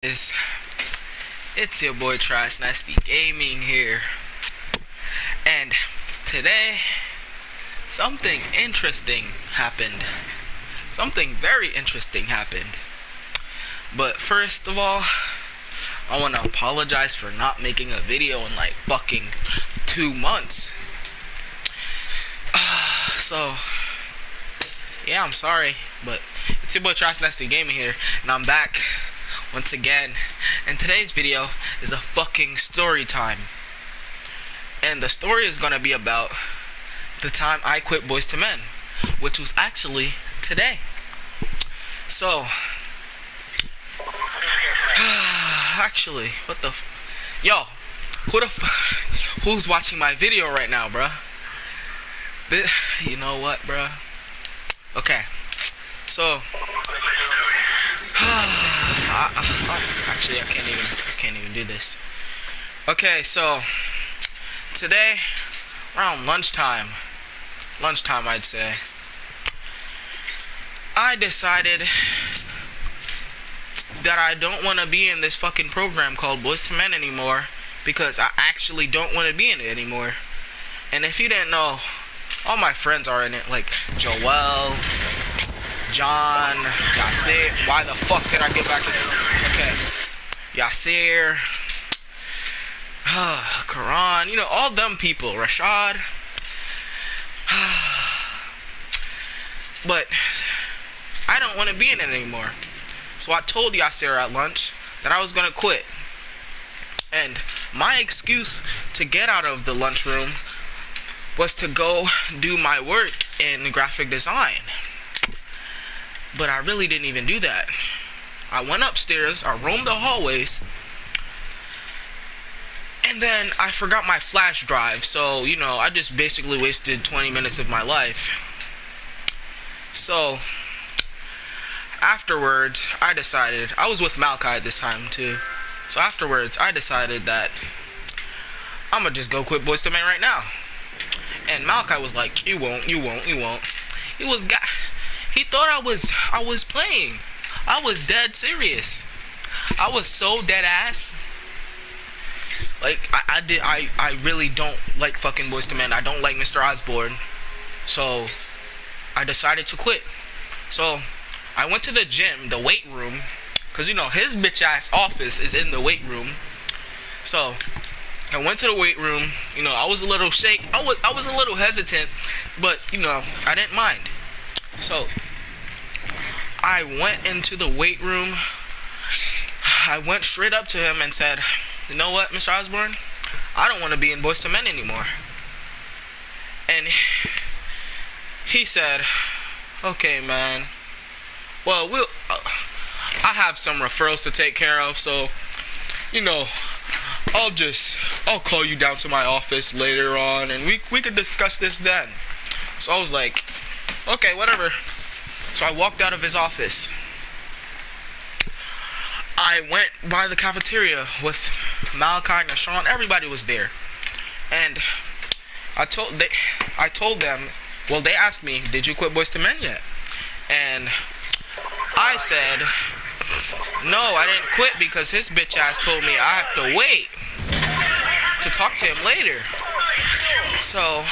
Is it's your boy Trash Nasty Gaming here, and today something interesting happened. Something very interesting happened. But first of all, I want to apologize for not making a video in like fucking 2 months. So yeah, I'm sorry, but it's your boy Trash Nasty Gaming here, and I'm back once again, and today's video is a fucking story time. And the story is gonna be about the time I quit Boyz II Men, which was actually today. So, actually, what the yo, who's watching my video right now, bruh? You know what, bruh? Okay, so actually, I can't even do this. Okay, so today around lunchtime, I'd say, I decided that I don't want to be in this fucking program called Boyz II Men anymore, because I actually don't want to be in it anymore. And if you didn't know, all my friends are in it, like Joel, John, Yasir. Why the fuck did I get back to this? Okay. Yasir, Karan, you know, all them people, Rashad. But I don't want to be in it anymore. So I told Yasir at lunch that I was gonna quit. And my excuse to get out of the lunchroom was to go do my work in graphic design. But I really didn't even do that. I went upstairs, I roamed the hallways, and then I forgot my flash drive. So, you know, I just basically wasted 20 minutes of my life. So, afterwards, I decided, I was with Malachi at this time too. So afterwards, I decided that I'm gonna just go quit Boyz II Men right now. And Malachi was like, you won't. He thought I was playing. I was dead serious. I was so dead ass. Like I really don't like fucking Boyz II Men. I don't like Mr. Osborne. So I decided to quit. So I went to the gym, the weight room, cause you know his bitch ass office is in the weight room. So I went to the weight room. You know, I was a little I was a little hesitant, but you know, I didn't mind. So I went into the weight room. I went straight up to him and said, you know what, Mr. Osborne? I don't want to be in Boyz II Men anymore. And he said, okay, man. Well, I have some referrals to take care of, so, you know, I'll call you down to my office later on, and we could discuss this then. So I was like, okay, whatever. So I walked out of his office. I went by the cafeteria with Malachi, Nashawn, everybody was there. And I told them, well, they asked me, did you quit Boyz II Men yet? And I said, no, I didn't quit because his bitch ass told me I have to wait to talk to him later. So,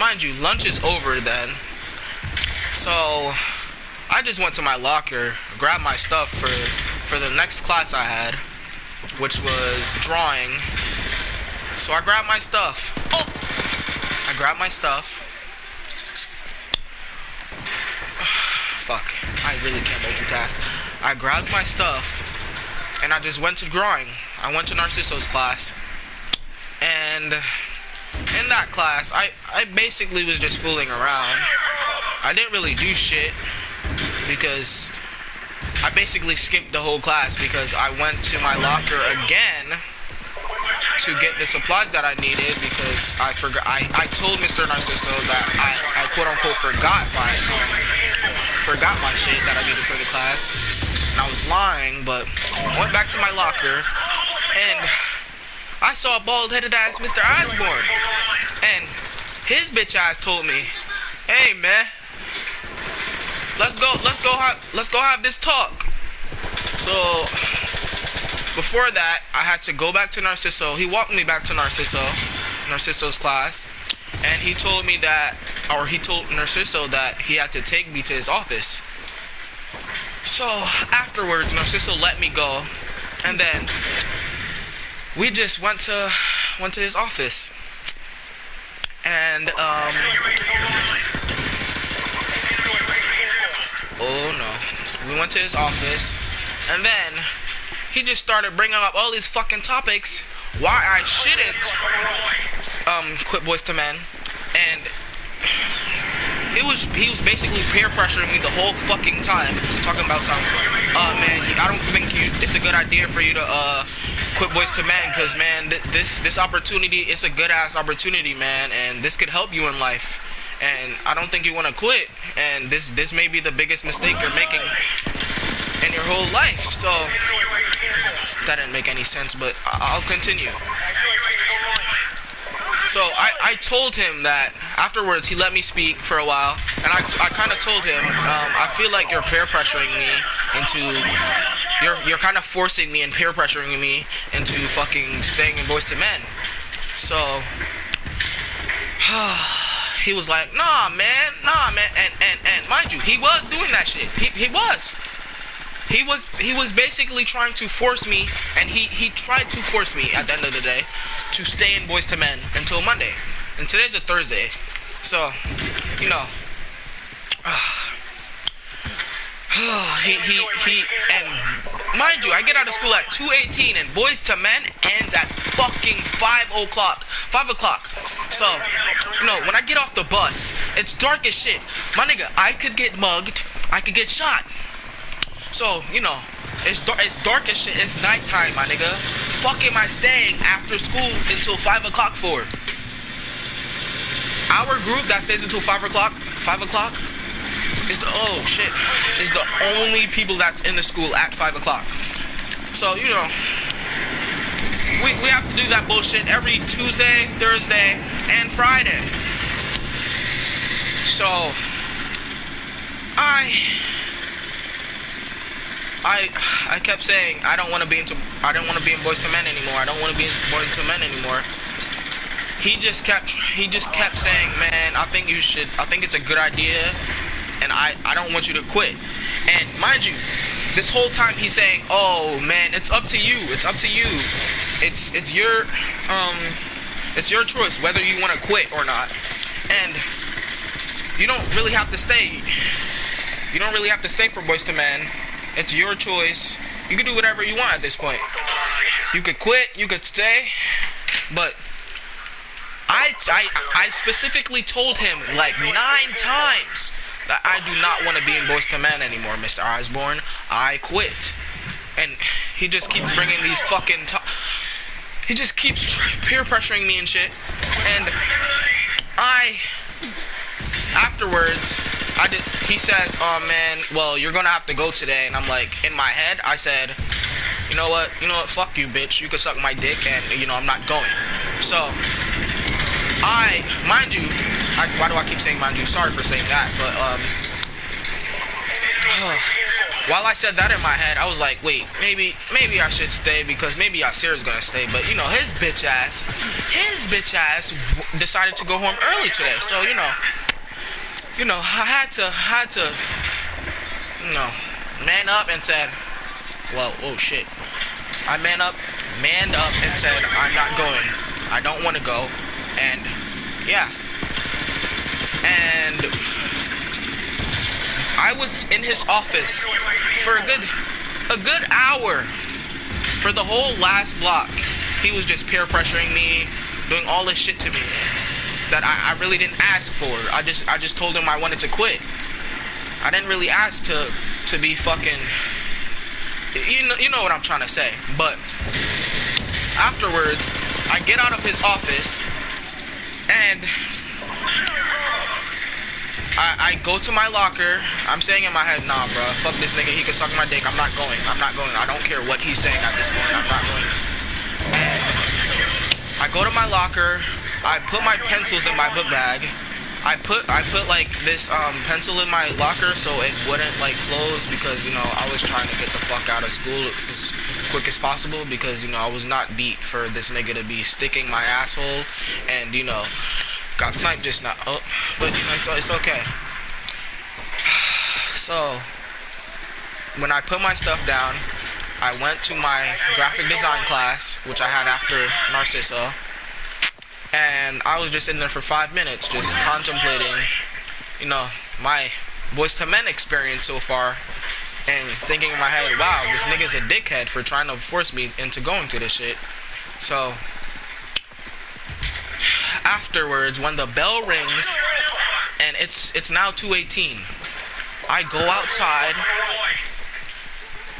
mind you, lunch is over then. So I just went to my locker, grabbed my stuff for the next class I had, which was drawing. So I grabbed my stuff. Fuck, I really can't multitask. I grabbed my stuff and I just went to drawing. I went to Narcisso's class, and in that class I basically was just fooling around. I didn't really do shit because I basically skipped the whole class because I went to my locker again to get the supplies that I needed because I forgot. I told Mr. Narciso that I quote unquote forgot my shit that I needed for the class, and I was lying. But I went back to my locker and I saw a bald-headed ass Mr. Osborne, and his bitch ass told me, hey man, let's go have this talk. So before that, I had to go back to Narciso. He walked me back to Narciso's class, and he told me that, or he told Narciso that he had to take me to his office. So afterwards, Narciso let me go, and then we just went to his office, and oh no, we went to his office, and then he just started bringing up all these fucking topics why I shouldn't quit Boys to Men, and he was basically peer pressuring me the whole fucking time, talking about something. Man, I don't think it's a good idea for you to quit Boys to Men, because man, this opportunity is a good ass opportunity, man, and this could help you in life. And I don't think you want to quit, and this may be the biggest mistake you're making in your whole life. So that didn't make any sense, but I'll continue. So I told him that afterwards. He let me speak for a while, and I kind of told him, I feel like you're peer pressuring me into, you're kind of forcing me and peer pressuring me into fucking staying in Boys to Men. So he was like, nah man, and mind you, he was doing that shit. He was basically trying to force me, and he tried to force me at the end of the day to stay in Boys to Men until Monday. And today's a Thursday. So, you know, and mind you, I get out of school at 2:18, and Boys to Men ends at fucking 5 o'clock. So, you know, when I get off the bus, it's dark as shit. My nigga, I could get mugged, I could get shot. So, you know, it's dark as shit. It's nighttime, my nigga. Fuck am I staying after school until 5 o'clock for? Our group that stays until 5 o'clock is the only people that's in the school at 5 o'clock. So, you know, we have to do that bullshit every Tuesday, Thursday, and Friday. So I kept saying I don't want to be in Boys to Men anymore. I don't want to be in Boys to Men anymore. He just kept saying, man, I think it's a good idea, and I don't want you to quit. And mind you, this whole time he's saying, oh man, it's up to you. It's your choice whether you want to quit or not. And you don't really have to stay. You don't really have to stay for Boys to Men. It's your choice. You can do whatever you want at this point. You could quit, you could stay, but I specifically told him like 9 times that I do not want to be in Boys to Men anymore, Mr. Osborne. I quit. And he just keeps bringing these fucking he just keeps peer pressuring me and shit. And afterwards, he says, oh man, well, you're gonna have to go today. And I'm like, in my head, I said, you know what, fuck you, bitch. You can suck my dick, and, you know, I'm not going. So, mind you, why do I keep saying mind you? Sorry for saying that, but, while I said that in my head, I was like, wait, maybe I should stay, because maybe Yasir's gonna stay. But, you know, his bitch ass decided to go home early today. So, you know, I had to, you know, man up and said, well, oh shit. I manned up and said, I'm not going. I don't want to go. And, yeah. And I was in his office for a good hour. For the whole last block, he was just peer pressuring me, doing all this shit to me that I really didn't ask for. I just told him I wanted to quit. I didn't really ask to be fucking, you know what I'm trying to say. But afterwards, I get out of his office, and I go to my locker. I'm saying in my head, nah, bro, fuck this nigga. He can suck my dick. I'm not going. I don't care what he's saying at this point. I'm not going. And I go to my locker. I put my pencils in my book bag, I put like this pencil in my locker so it wouldn't like close, because I was trying to get the fuck out of school as quick as possible, because I was not beat for this nigga to be sticking my asshole, and got sniped just now. Oh, but it's okay. So when I put my stuff down, I went to my graphic design class, which I had after Narcissa. And I was just in there for 5 minutes, just contemplating, my Boyz II Men experience so far, and thinking in my head, wow, this nigga's a dickhead for trying to force me into going to this shit. So, afterwards, when the bell rings, and it's now 2:18, I go outside,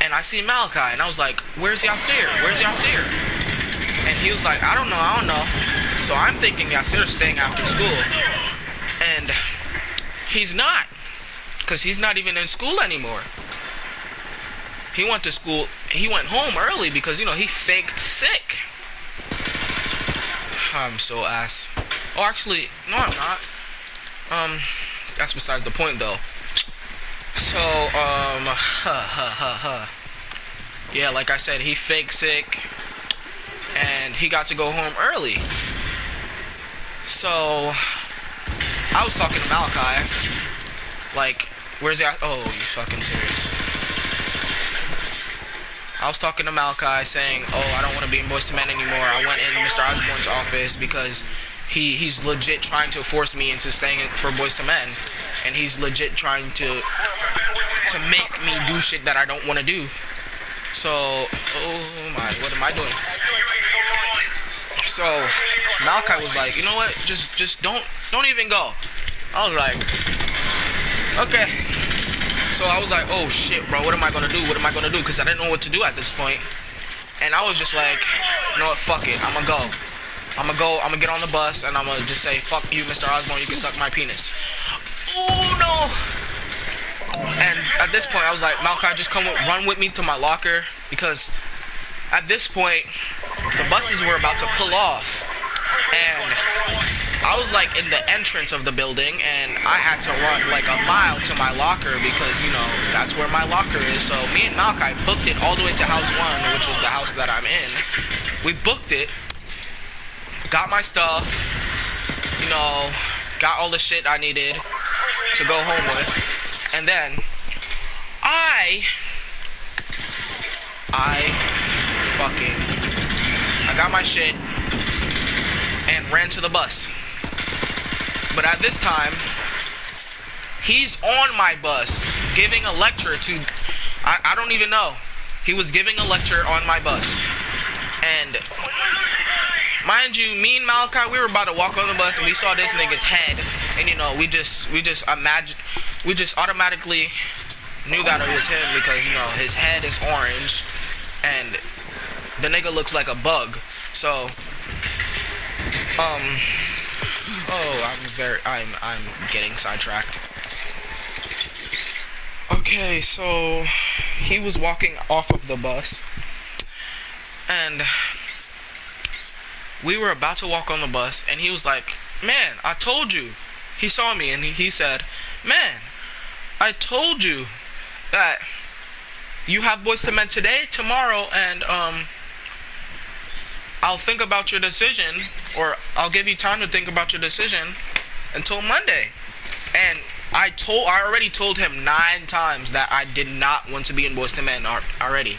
and I see Malachi, and I was like, where's Yasir? Where's Yasir? And he was like, I don't know. So I'm thinking Yasir's staying after school. And he's not. Because he's not even in school anymore. He went to school. He went home early because, he faked sick. I'm so ass. Oh, actually, no, I'm not. That's besides the point, though. So, yeah, like I said, he faked sick. And he got to go home early. So I was talking to Malachi, like, where's he at? Oh, you fucking serious? I was talking to Malachi saying, oh, I don't want to be in Boyz II Men anymore. I went in Mr. Osborne's office because he's legit trying to force me into staying for Boyz II Men, and he's legit trying to make me do shit that I don't want to do. So, oh my, what am I doing? So Malachi was like, you know what? Just don't even go. I was like, okay. So I was like, oh shit, bro, what am I gonna do? What am I gonna do? Because I didn't know what to do at this point. And I was just like, you know what? Fuck it. I'm gonna get on the bus, and I'm gonna just say, fuck you, Mr. Osborne. You can suck my penis. Oh no. And at this point, I was like, Malachi, just run with me to my locker, because at this point, the buses were about to pull off, and I was like in the entrance of the building, and I had to run like a mile to my locker, because that's where my locker is. So me and Malachi booked it all the way to house 1, which is the house that I'm in. We booked it, got my stuff, got all the shit I needed to go home with, and then I got my shit and ran to the bus. But at this time, he's on my bus giving a lecture to, I don't even know. He was giving a lecture on my bus. And mind you, me and Malachi, we were about to walk on the bus, and we saw this nigga's head, and we just automatically knew that it was him, because his head is orange and the nigga looks like a bug. So I'm getting sidetracked. Okay, so he was walking off of the bus, and we were about to walk on the bus, and he was like, man, I told you. He saw me, and he said, man, I told you that you have Boyz II Men today, tomorrow, and I'll think about your decision, or I'll give you time to think about your decision until Monday. And I already told him 9 times that I did not want to be in Boyz II Men already.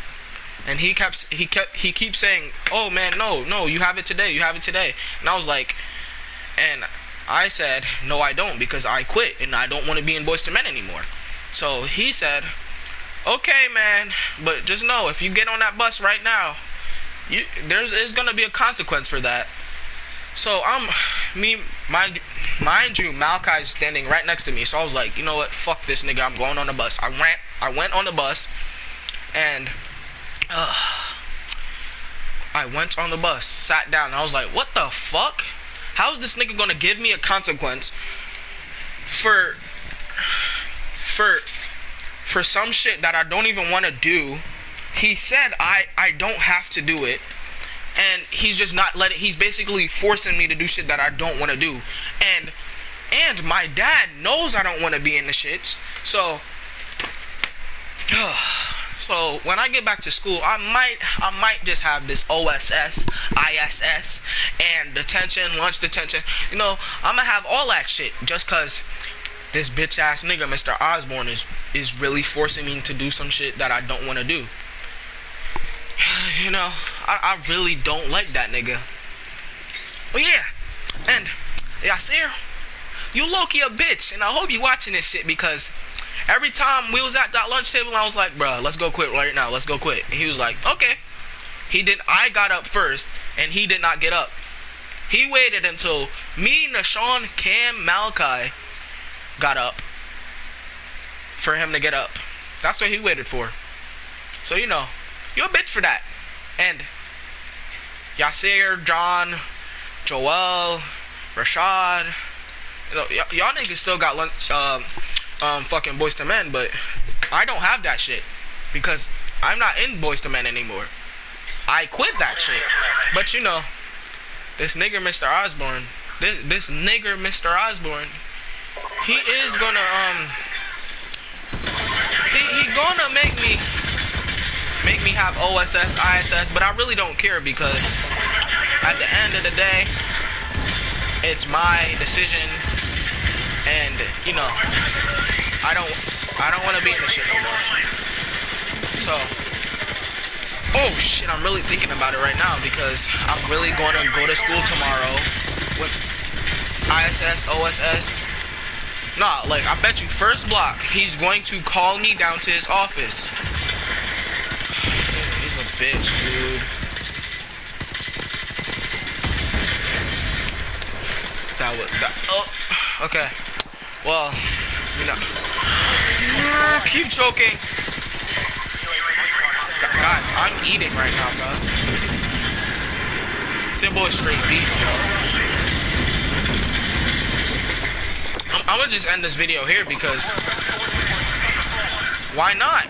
And he keeps saying, oh man, no, you have it today, And I was like, and I said, no, I don't, because I quit, and I don't want to be in Boyz II Men anymore. So he said, okay, man, but just know, if you get on that bus right now, there's gonna be a consequence for that. So mind you, Malachi's standing right next to me. So I was like, you know what? Fuck this nigga. I'm going on the bus. I went on the bus, and I went on the bus, sat down, and I was like, what the fuck? How is this nigga gonna give me a consequence for some shit that I don't even want to do? He said I don't have to do it, and he's just not he's basically forcing me to do shit that I don't want to do. And my dad knows I don't want to be in the shits. So so when I get back to school, I might just have this OSS, ISS, and detention, lunch detention. You know, I'm gonna have all that shit just cause this bitch ass nigga, Mr. Osborne, is really forcing me to do some shit that I don't want to do. You know, I really don't like that nigga. But yeah, and Yasir, you low-key a bitch, and I hope you watching this shit, because every time we was at that lunch table, I was like, bruh, let's go quit right now, let's go quit. And he was like, okay. I got up first, and he did not get up. He waited until me, Nashawn, Cam, Malachi got up for him to get up. That's what he waited for. So, you know, you're a bitch for that. And Yasir, John, Joel, Rashad, you know, y'all niggas still got lunch, fucking Boyz II Men, but I don't have that shit because I'm not in Boyz II Men anymore. I quit that shit. But you know, this nigger Mr. Osborne, this nigger Mr. Osborne, he is gonna he gonna make me have OSS, ISS, but I really don't care, because at the end of the day, it's my decision, and you know, I don't want to be in this shit no more. So, oh shit, I'm really thinking about it right now, because I'm really going to go to school tomorrow with ISS, OSS. Nah, like, I bet you first block, he's going to call me down to his office. He's a bitch, dude. Oh, okay. Well, you know. Keep choking. Guys, I'm eating right now, bro. Simple is straight beast, yo. I'm gonna just end this video here, because why not?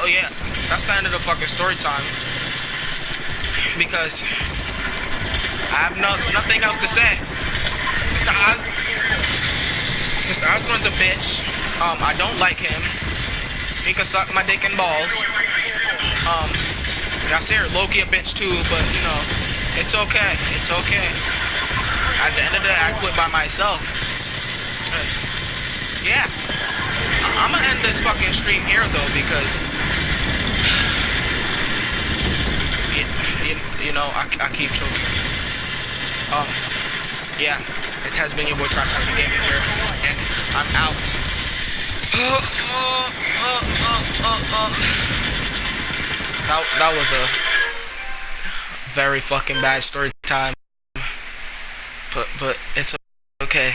Yeah, that's the end of the fucking story time, because I have nothing else to say. Mr. Osborne's a bitch. I don't like him. He can suck my dick and balls. Yasir, Loki a bitch too, but you know, it's okay. It's okay. At the end of the day, I quit by myself. Yeah. I'm gonna end this fucking stream here though, because you know, I keep choking. Yeah, it has been your boy Trapassion Gaming here, and I'm out. That was a very fucking bad story time, but it's okay.